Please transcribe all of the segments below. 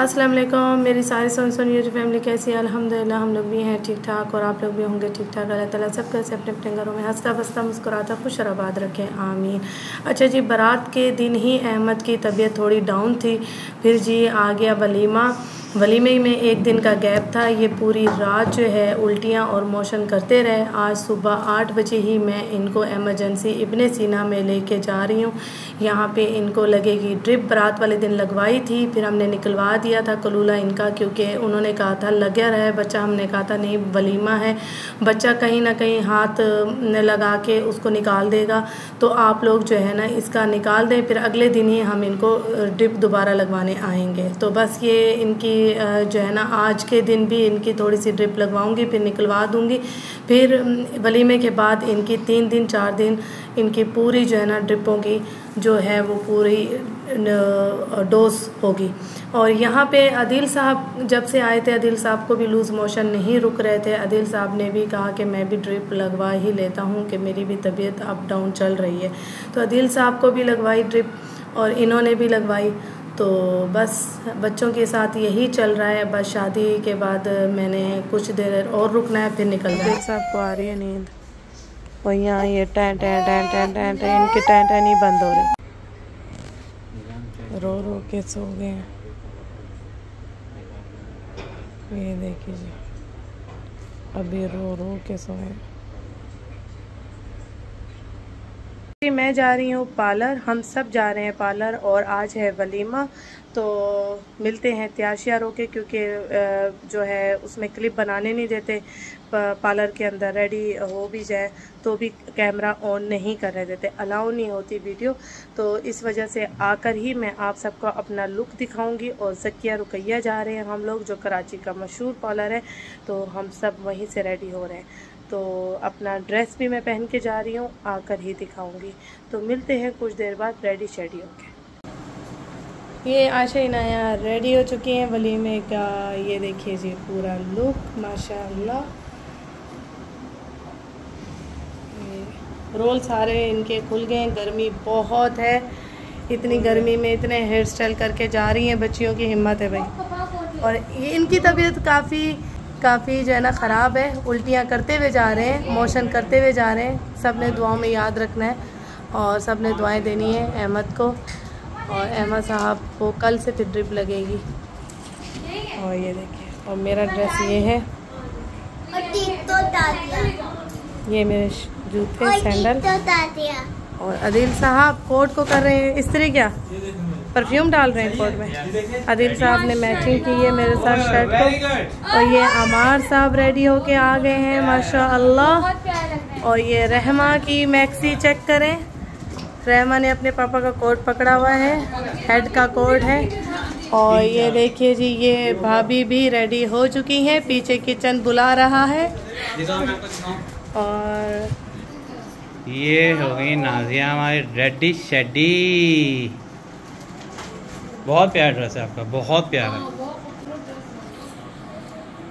अस्सलाम वालेकुम। मेरी सारी सुनिए जो फैमिली कैसी है, अल्हम्दुलिल्लाह हम लोग भी हैं ठीक ठाक और आप लोग भी होंगे ठीक ठाक। अल्लाह ताला सब कैसे अपने अपने घरों में हंसता बसता मुस्कुराता खुश और आबाद रखें, आमीन। अच्छा जी, बारात के दिन ही अहमद की तबीयत थोड़ी डाउन थी, फिर जी आ गया वलीमा। वलीमे में एक दिन का गैप था। ये पूरी रात जो है उल्टियाँ और मोशन करते रहे। आज सुबह 8 बजे ही मैं इनको एमरजेंसी इब्ने सीना में लेके जा रही हूँ। यहाँ पे इनको लगेगी ड्रिप। बारात वाले दिन लगवाई थी, फिर हमने निकलवा दिया था कलूला इनका, क्योंकि उन्होंने कहा था लगा रहे बच्चा। हमने कहा था नहीं, वलीमा है, बच्चा कहीं ना कहीं हाथ लगा के उसको निकाल देगा, तो आप लोग जो है ना इसका निकाल दें, फिर अगले दिन ही हम इनको ड्रिप दोबारा लगवाने आएंगे। तो बस ये इनकी जो है ना आज के दिन भी इनकी थोड़ी सी ड्रिप लगवाऊंगी, फिर निकलवा दूंगी। फिर वलीमे के बाद इनकी 3 दिन 4 दिन इनकी पूरी जो है ना ड्रिपों की जो है वो पूरी डोज होगी। और यहाँ पे अदील साहब जब से आए थे, अदील साहब को भी लूज़ मोशन नहीं रुक रहे थे। अदील साहब ने भी कहा कि मैं भी ड्रिप लगवा ही लेता हूँ कि मेरी भी तबीयत अप डाउन चल रही है। तो अदील साहब को भी लगवाई ड्रिप और इन्होंने भी लगवाई। तो बस बच्चों के साथ यही चल रहा है। बस शादी के बाद मैंने कुछ देर और रुकना है, फिर निकलना है। अदील साहब को आ रही है नींद और यहाँ ये time time time time time time इनके टैं टैं नहीं बंद हो रहे, रो रो के सो गए हैं। ये देखिए जी, अभी रो रो के सोए। मैं जा रही हूँ पार्लर, हम सब जा रहे हैं पार्लर और आज है वलीमा। तो मिलते हैं तैयार श्यार होके, क्योंकि जो है उसमें क्लिप बनाने नहीं देते पार्लर के अंदर। रेडी हो भी जाए तो भी कैमरा ऑन नहीं करने देते, अलाउ नहीं होती वीडियो। तो इस वजह से आकर ही मैं आप सबको अपना लुक दिखाऊंगी। और ज़किया रुकैया जा रहे हैं हम लोग, जो कराची का मशहूर पार्लर है, तो हम सब वहीं से रेडी हो रहे हैं। तो अपना ड्रेस भी मैं पहन के जा रही हूँ, आकर ही दिखाऊंगी। तो मिलते हैं कुछ देर बाद रेडी शेडी होके। ये आशा इनाया रेडी हो चुकी हैं वलीमे का। ये देखिए जी पूरा लुक माशाल्लाह। रोल सारे इनके खुल गए हैं, गर्मी बहुत है। इतनी गर्मी में इतने हेयर स्टाइल करके जा रही हैं, बच्चियों की हिम्मत है भाई। और ये इनकी तबीयत काफ़ी जो है ना ख़राब है, उल्टियाँ करते हुए जा रहे हैं, मोशन करते हुए जा रहे हैं। सब ने दुआओं में याद रखना है और सब ने दुआएं देनी है अहमद को। और अहमद साहब को कल से फिर ड्रिप लगेगी। और ये देखिए, और मेरा ड्रेस ये है, ये मेरे जूते सैंडल। और अदील साहब कोट को कर रहे हैं इस्त्री, क्या परफ्यूम डाल रहे हैं कोट में। अदील साहब ने मैचिंग की है मेरे साथ शर्ट को। और ये अमार साहब रेडी होके आ गए हैं माशाअल्लाह। और ये रहमा की मैक्सी चेक करें, रहमा ने अपने पापा का कोट पकड़ा हुआ है, हेड का कोट है। और ये देखिए जी, ये भाभी भी रेडी हो चुकी हैं, पीछे किचन बुला रहा है। और ये हो गई नाजिया हमारी रेडी शेडी। बहुत प्यारा ड्रेस है आपका, बहुत प्यारा,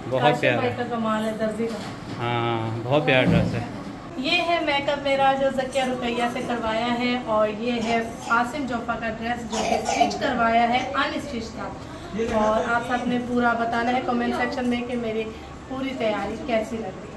बहुत प्यारा का कमाल है दर्जी का। हाँ बहुत प्यारा ड्रेस है। ये है मेकअप मेरा जो ज़किया रुकैया से करवाया है। और ये है आसिम जोफा का ड्रेस जो कि स्टिच करवाया है, अनस्टिच था। और आप सबने पूरा बताना है कमेंट सेक्शन में कि मेरी पूरी तैयारी कैसी लग रही है।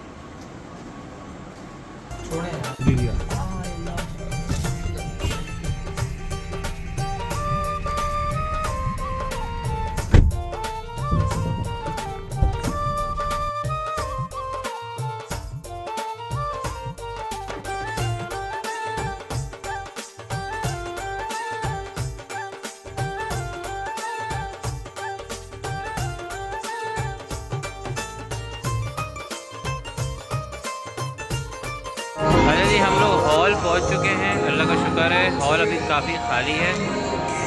अच्छा जी, हम लोग हॉल पहुंच चुके हैं, अल्लाह का शुक्र है। हॉल अभी काफ़ी खाली है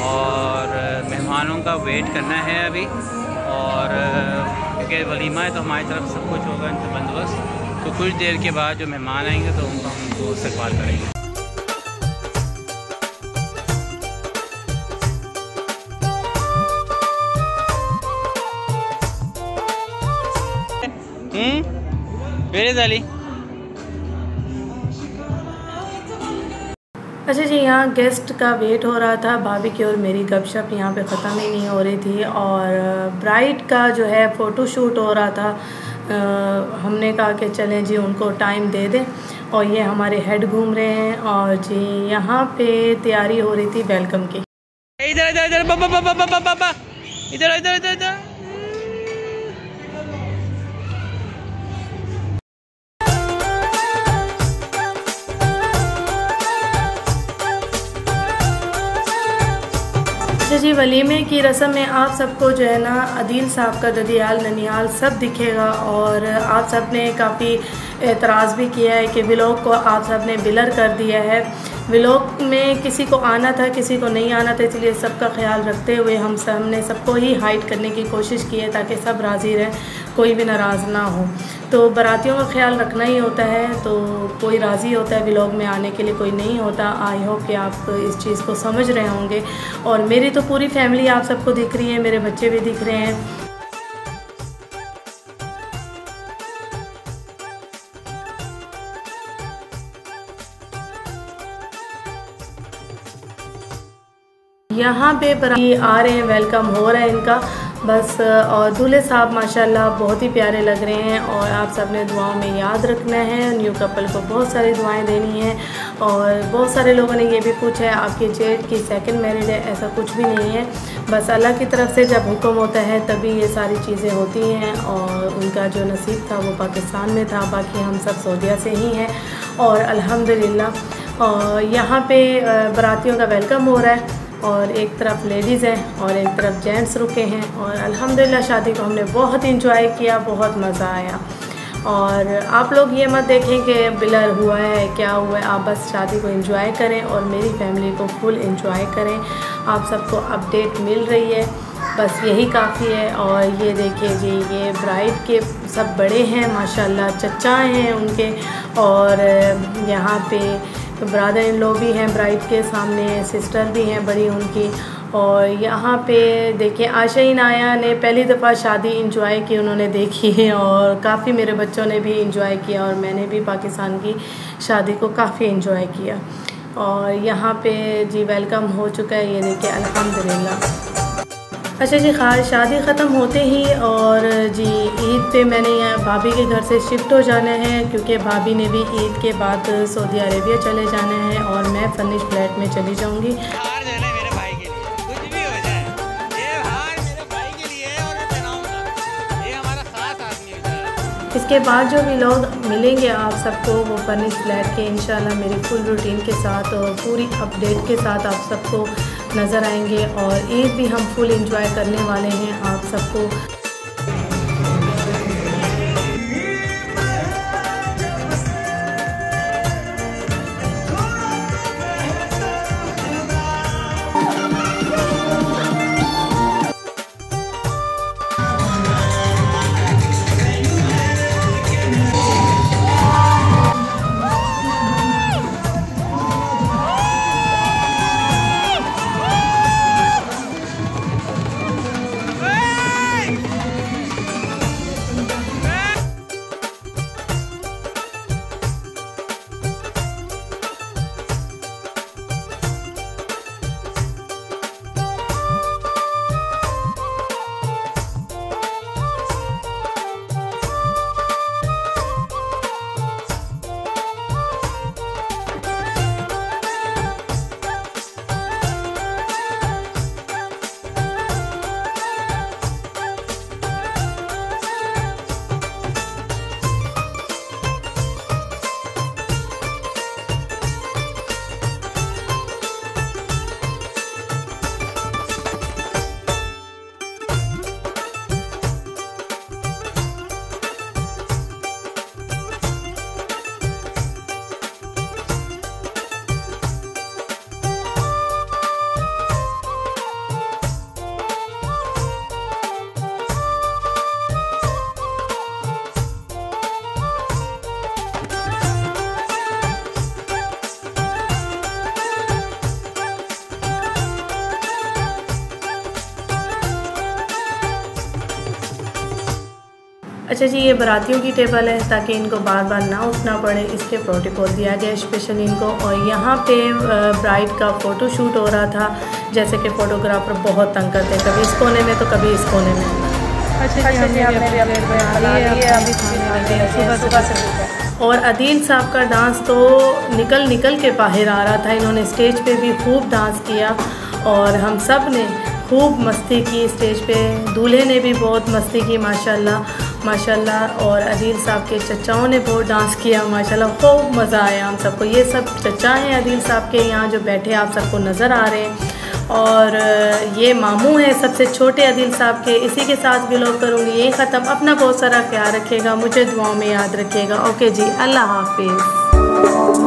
और मेहमानों का वेट करना है अभी। और क्योंकि वलीमा है तो हमारी तरफ सब कुछ होगा इनका बंदोबस्त। तो कुछ देर के बाद जो मेहमान आएंगे तो उनका हमको इस्तकबाल करेंगे। Where is Ali? अच्छा जी, यहाँ गेस्ट का वेट हो रहा था। भाभी की और मेरी गपशप यहाँ पे ख़त्म ही नहीं हो रही थी और ब्राइड का जो है फ़ोटो शूट हो रहा था। हमने कहा कि चलें जी उनको टाइम दे दें और ये हमारे हेड घूम रहे हैं और जी यहाँ पे तैयारी हो रही थी वेलकम की। इधर इधर इधर पापा पापा पापा पापा इधर इधर इधर इधर। अच्छा जी, वलीमे की रस्म में आप सबको जो है ना अदील साहब का ददियाल ननिहाल सब दिखेगा और आप सब ने काफ़ी एतराज़ भी किया है कि व्लॉग को आप सब ने ब्लर कर दिया है। व्लॉग में किसी को आना था किसी को नहीं आना था, इसलिए सबका ख्याल रखते हुए हम सब ने सबको ही हाइड करने की कोशिश की है ताकि सब राज़ी रहें, कोई भी नाराज़ ना हो। तो बारातियों का ख्याल रखना ही होता है, तो कोई राज़ी होता है व्लॉग में आने के लिए, कोई नहीं होता। आई होप कि आप इस चीज़ को समझ रहे होंगे। और मेरी तो पूरी फैमिली आप सबको दिख रही है, मेरे बच्चे भी दिख रहे हैं। यहाँ पे बराती आ रहे हैं, वेलकम हो रहा है इनका बस। और दूल्हे साहब माशाल्लाह बहुत ही प्यारे लग रहे हैं और आप सब ने दुआओं में याद रखना है। न्यू कपल को बहुत सारी दुआएं देनी है और बहुत सारे लोगों ने ये भी पूछा है आपकी जेठ की सेकंड मैरिज है, ऐसा कुछ भी नहीं है। बस अल्लाह की तरफ से जब हुक्म होता है तभी ये सारी चीज़ें होती हैं और उनका जो नसीब था वो पाकिस्तान में था, बाकी हम सब सऊदीया से ही हैं और अल्हम्दुलिल्लाह। और यहाँ पे बारातियों का वेलकम हो रहा है और एक तरफ लेडीज़ हैं और एक तरफ जेंट्स रुके हैं और अल्हम्दुलिल्लाह शादी को हमने बहुत इंजॉय किया, बहुत मज़ा आया। और आप लोग ये मत देखें कि ब्लर हुआ है क्या हुआ है, आप बस शादी को एंजॉय करें और मेरी फैमिली को फुल एंजॉय करें। आप सबको अपडेट मिल रही है, बस यही काफ़ी है। और ये देखिए जी, ये ब्राइड के सब बड़े हैं माशाल्लाह, चचा हैं उनके और यहाँ पे ब्रदर इन लो भी हैं ब्राइड के सामने, सिस्टर भी हैं बड़ी उनकी। और यहाँ पे देखिए आशाइन आया ने पहली दफ़ा शादी इंजॉय की, उन्होंने देखी है और काफ़ी मेरे बच्चों ने भी इंजॉय किया और मैंने भी पाकिस्तान की शादी को काफ़ी इंजॉय किया। और यहाँ पे जी वेलकम हो चुका है, ये देखिए अल्हम्दुलिल्लाह। अच्छा जी, शादी ख़त्म होते ही और जी ईद पे मैंने यहाँ भाभी के घर से शिफ्ट हो जाना है क्योंकि भाभी ने भी ईद के बाद सऊदी अरेबिया चले जाना है और मैं फर्निश फ्लैट में चली जाऊँगी। इसके बाद जो भी लोग मिलेंगे आप सबको वो फर्निश फ्लैट के इंशाल्लाह मेरी फुल रूटीन के साथ और पूरी अपडेट के साथ आप सबको नज़र आएंगे। और ईद भी हम फुल एंजॉय करने वाले हैं आप सबको। अच्छा जी, ये बारातियों की टेबल है ताकि इनको बार बार ना उठना पड़े, इसके प्रोटोकॉल दिया गया स्पेशल इनको। और यहाँ पे ब्राइड का फ़ोटो शूट हो रहा था, जैसे कि फ़ोटोग्राफर बहुत तंग करते हैं, कभी इस कोने में तो कभी इस कोने में। अच्छा जी, हमने भी अपनी बना ली है, अभी खाने लगे हैं सुबह से। और अदील साहब का डांस तो निकल के बाहर आ रहा था। इन्होंने स्टेज पे भी खूब डांस किया और हम सब ने खूब मस्ती की स्टेज पे। दूल्हे ने भी बहुत मस्ती की माशाल्लाह माशाल्लाह। और अदील साहब के चचाओं ने बहुत डांस किया माशाल्लाह, खूब मज़ा आया हम सबको। ये सब चचा हैं अदील साहब के, यहाँ जो बैठे आप सबको नज़र आ रहे हैं। और ये मामू हैं सबसे छोटे अदील साहब के। इसी के साथ व्लॉग करूँगी ये ख़त्म। अपना बहुत सारा ख्याल रखिएगा, मुझे दुआओं में याद रखिएगा। ओके जी, अल्लाह हाफिज़।